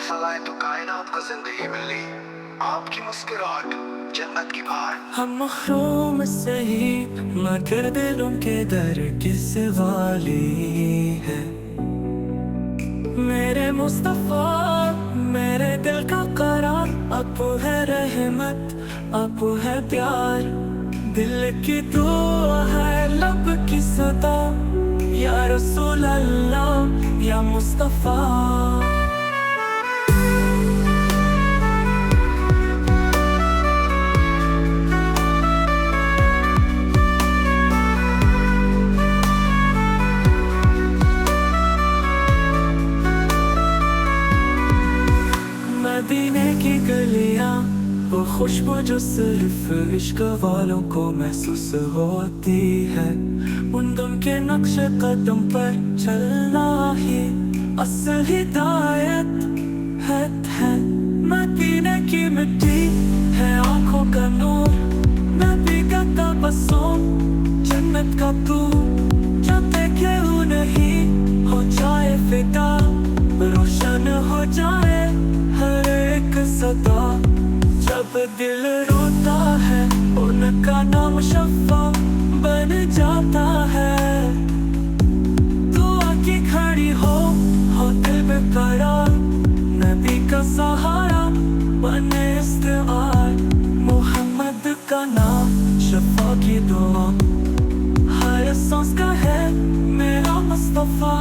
चलाए तो कायनात को जिंदगी मिली, आपकी मुस्कुराहट जन्नत की बहार। हम मखरूम से ही मगर दिलों के दर किस वाली है। मेरे मुस्तफा मेरे दिल का करार, अब है रहमत अब है प्यार। दिल की दुआ है लब की सदा, या रसूल अल्लाह या मुस्तफा। मदीने की गलियां वो खुशबू जो सिर्फ इश्क वालों को महसूस होती है। उन के नक्श कदम पर चलना ही असल हिदायत है। मदीने की मिट्टी है आंखों का नूर, नबी का तबस्सुम जन्नत का दूर। जब देखे उन्हें हो जाए फिदा, रोशन हो जाए हर एक सदा। जब दिल रोता है उनका नाम शफ़ा बन जाता है। दुआ की खड़ी हो दिल में करार, नबी का सहारा बने इस्तेमार। मोहम्मद का नाम शफ़ा की दुआ, हर सांस का है मेरा मुस्तफा।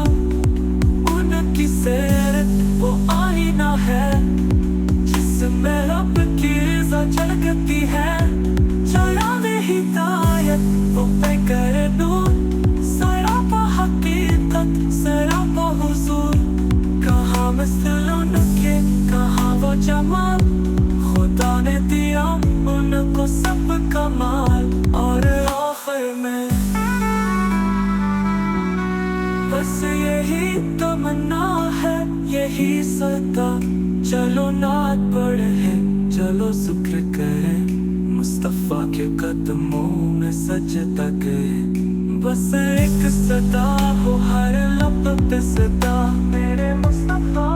उनकी सीरत वो आईना है, जिसमें रब की रज़ा झलकती है। चराग़े हिदायत वो पैकर नूर, सरापा हकीकत सरापा हुजूर। कहाँ मिसल उनके कहाँ वो जमाल, खुदा ने दिया उनको सब कमाल। और आखिर में बस यही तमन्ना है यही सदा, चलो नात पढ़े चलो शुक्र करें। मुस्तफा के कदमों में सजदा करें, बस एक सदा हो हर लब पे सदा। मेरे मुस्तफा